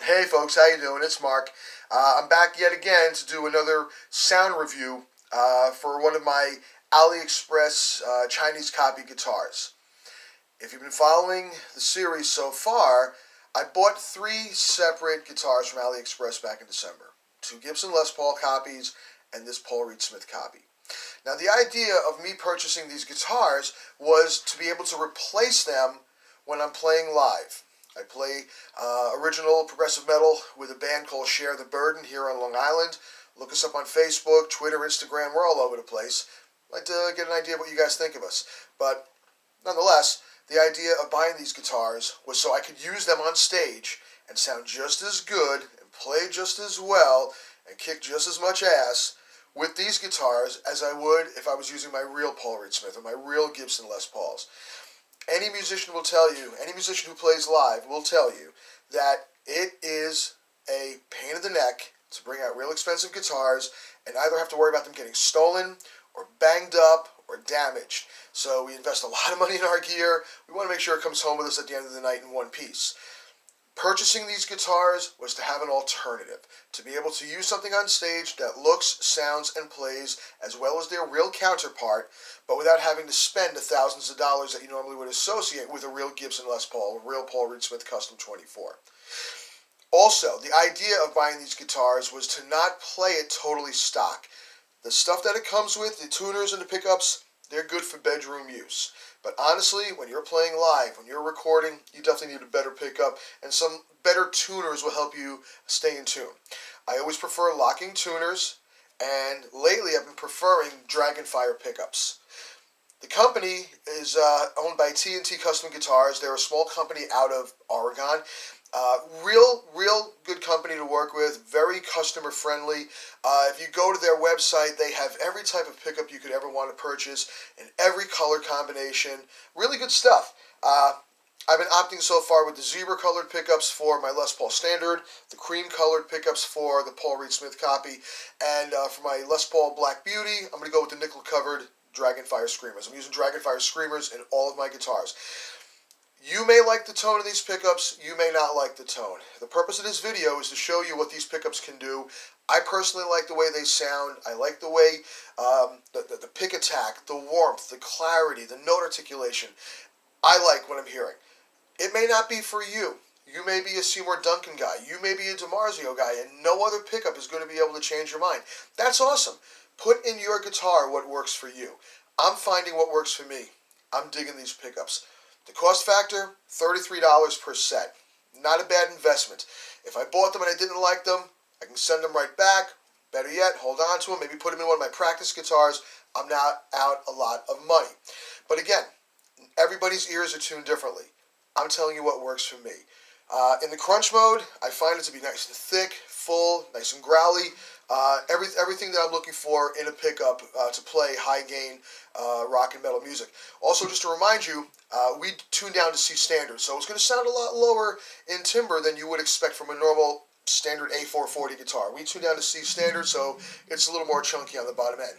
Hey folks, how you doing? It's Mark. I'm back yet again to do another sound review for one of my AliExpress Chinese copy guitars. If you've been following the series so far, I bought 3 separate guitars from AliExpress back in December. 2 Gibson Les Paul copies and this Paul Reed Smith copy. Now the idea of me purchasing these guitars was to be able to replace them when I'm playing live. I play original progressive metal with a band called Share the Burden here on Long Island. Look us up on Facebook, Twitter, Instagram. We're all over the place. I'd like to get an idea of what you guys think of us. But nonetheless, the idea of buying these guitars was so I could use them on stage and sound just as good and play just as well and kick just as much ass with these guitars as I would if I was using my real Paul Reed Smith or my real Gibson Les Pauls. Any musician will tell you, any musician who plays live will tell you that it is a pain in the neck to bring out real expensive guitars and either have to worry about them getting stolen or banged up or damaged. So we invest a lot of money in our gear. We want to make sure it comes home with us at the end of the night in one piece. Purchasing these guitars was to have an alternative, to be able to use something on stage that looks, sounds, and plays as well as their real counterpart, but without having to spend the thousands of dollars that you normally would associate with a real Gibson Les Paul, a real Paul Reed Smith Custom 24. Also, the idea of buying these guitars was to not play it totally stock. The stuff that it comes with, the tuners and the pickups, they're good for bedroom use. But honestly, when you're playing live, when you're recording, you definitely need a better pickup, and some better tuners will help you stay in tune. I always prefer locking tuners, and lately I've been preferring DragonFire pickups. The company is owned by T&T Custom Guitars. They're a small company out of Oregon. Real good company to work with, very customer friendly. If you go to their website, they have every type of pickup you could ever want to purchase in every color combination. Really good stuff. I've been opting so far with the zebra colored pickups for my Les Paul Standard, the cream colored pickups for the Paul Reed Smith copy, and for my Les Paul Black Beauty, I'm going to go with the nickel covered DragonFire Screamers. I'm using DragonFire Screamers in all of my guitars. You may like the tone of these pickups, you may not like the tone. The purpose of this video is to show you what these pickups can do. I personally like the way they sound. I like the way the pick attack, the warmth, the clarity, the note articulation. I like what I'm hearing. It may not be for you. You may be a Seymour Duncan guy. You may be a DiMarzio guy, and no other pickup is going to be able to change your mind. That's awesome. Put in your guitar what works for you. I'm finding what works for me. I'm digging these pickups. The cost factor, $33 per set. Not a bad investment. If I bought them and I didn't like them, I can send them right back. Better yet, hold on to them, maybe put them in one of my practice guitars. I'm not out a lot of money. But again, everybody's ears are tuned differently. I'm telling you what works for me. In the crunch mode, I find it to be nice and thick, full, nice and growly. Everything that I'm looking for in a pickup to play high gain rock and metal music. Also, just to remind you, we tune down to C standard, so it's going to sound a lot lower in timbre than you would expect from a normal standard A440 guitar. We tune down to C standard, so it's a little more chunky on the bottom end.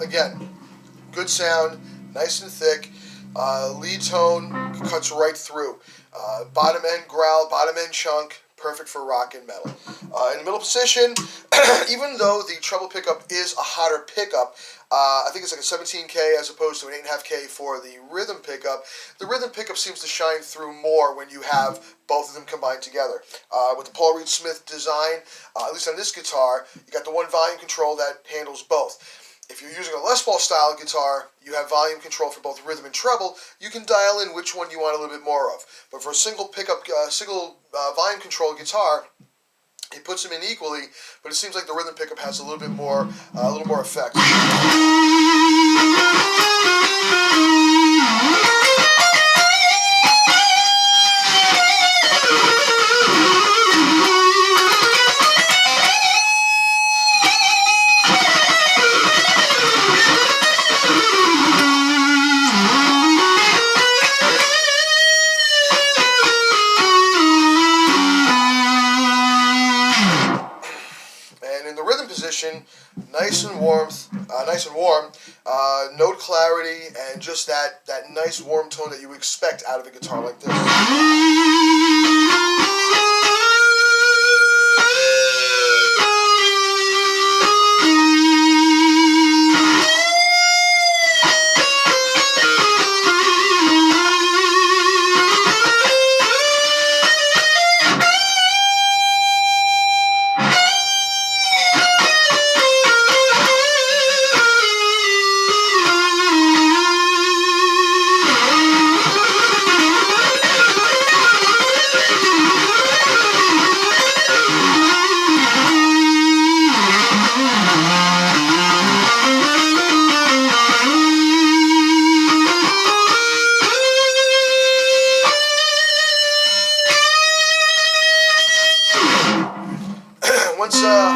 Again, good sound, nice and thick, lead tone cuts right through, bottom end growl, bottom end chunk, perfect for rock and metal. In the middle position, even though the treble pickup is a hotter pickup, I think it's like a 17K as opposed to an 8.5K for the rhythm pickup. The rhythm pickup seems to shine through more when you have both of them combined together. With the Paul Reed Smith design, at least on this guitar, you got the one volume control that handles both. If you're using a Les Paul style guitar, you have volume control for both rhythm and treble. You can dial in which one you want a little bit more of. But for a single pickup, volume control guitar, it puts them in equally, but it seems like the rhythm pickup has a little more effect. Position, nice and warm, note clarity, and just that nice warm tone that you expect out of a guitar like this.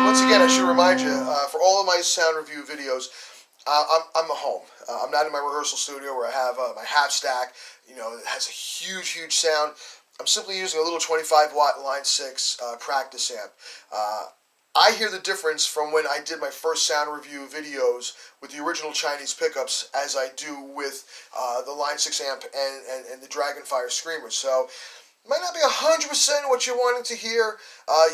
Once again, I should remind you, for all of my sound review videos, I'm at home. I'm not in my rehearsal studio where I have my half stack, that has a huge sound. I'm simply using a little 25-watt Line 6 practice amp. I hear the difference from when I did my first sound review videos with the original Chinese pickups as I do with the Line 6 amp and the DragonFire Screamers. So it might not be 100% what you're wanting to hear.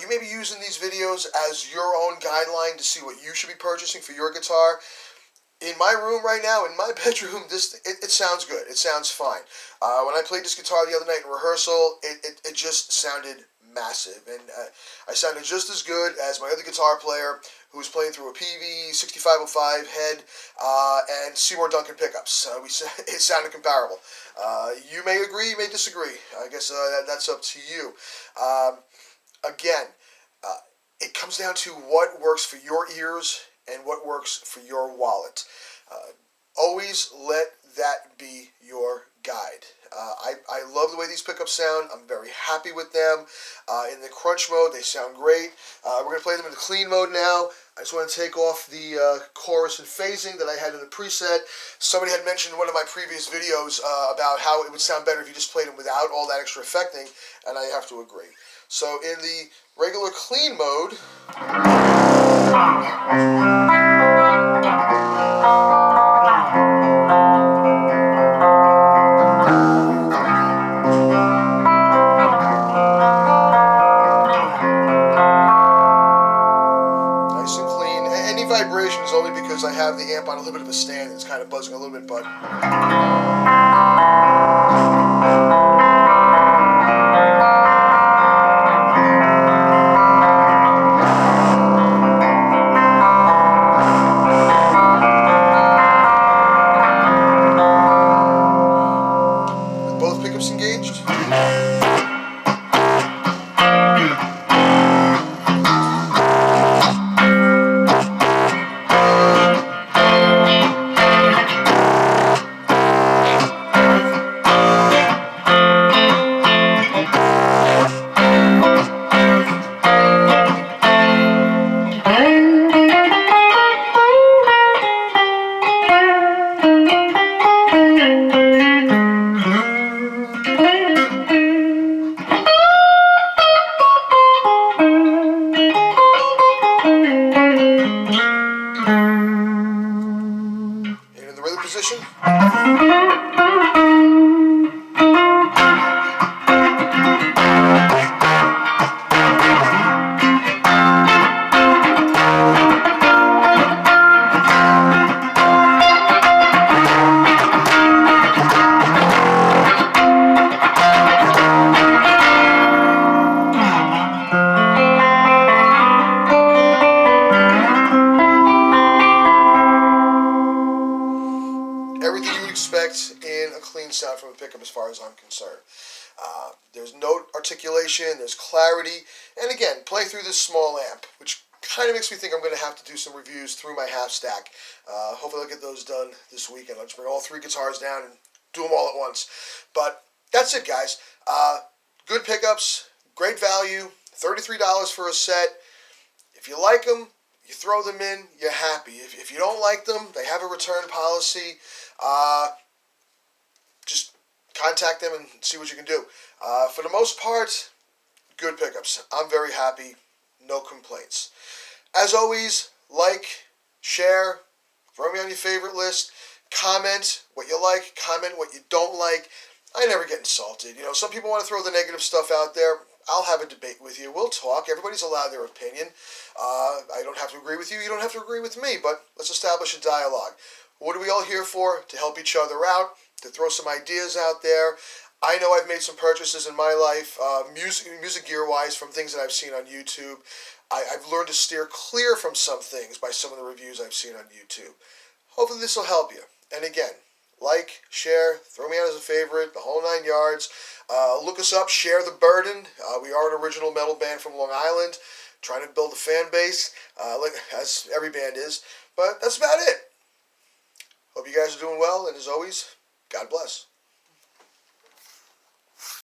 You may be using these videos as your own guideline to see what you should be purchasing for your guitar. In my room right now, in my bedroom, it sounds good. It sounds fine. When I played this guitar the other night in rehearsal, it just sounded massive. And I sounded just as good as my other guitar player who was playing through a PV 6505 head and Seymour Duncan pickups. It sounded comparable. You may agree, you may disagree. I guess that's up to you. Again, it comes down to what works for your ears and what works for your wallet. Always let that be your guide. I love the way these pickups sound. I'm very happy with them. In the crunch mode, they sound great. We're going to play them in the clean mode now. I just want to take off the chorus and phasing that I had in the preset. Somebody had mentioned in one of my previous videos about how it would sound better if you just played them without all that extra effecting, and I have to agree. So in the regular clean mode, nice and clean. Any vibration is only because I have the amp on a little bit of a stand. It's kind of buzzing a little bit, but both pickups engaged. pickup as far as I'm concerned. There's note articulation, there's clarity, and again, playing through this small amp, which kind of makes me think I'm going to have to do some reviews through my half stack. Hopefully I'll get those done this weekend. I'll just bring all 3 guitars down and do them all at once. But that's it, guys. Good pickups, great value, $33 for a set. If you like them, you throw them in, you're happy. If you don't like them, they have a return policy. Just contact them and see what you can do. For the most part, good pickups. I'm very happy. No complaints. As always, like, share, throw me on your favorite list, comment what you like, comment what you don't like. I never get insulted. You know, some people want to throw the negative stuff out there. I'll have a debate with you. We'll talk. Everybody's allowed their opinion. I don't have to agree with you. You don't have to agree with me, but let's establish a dialogue. What are we all here for? To help each other out, to throw some ideas out there. I know I've made some purchases in my life, music gear-wise, from things that I've seen on YouTube. I've learned to steer clear from some things by some of the reviews I've seen on YouTube. Hopefully this will help you. And again, like, share, throw me out as a favorite, the whole 9 yards. Look us up, Share the Burden. We are an original metal band from Long Island, trying to build a fan base, as every band is. But that's about it. Hope you guys are doing well, and as always, God bless.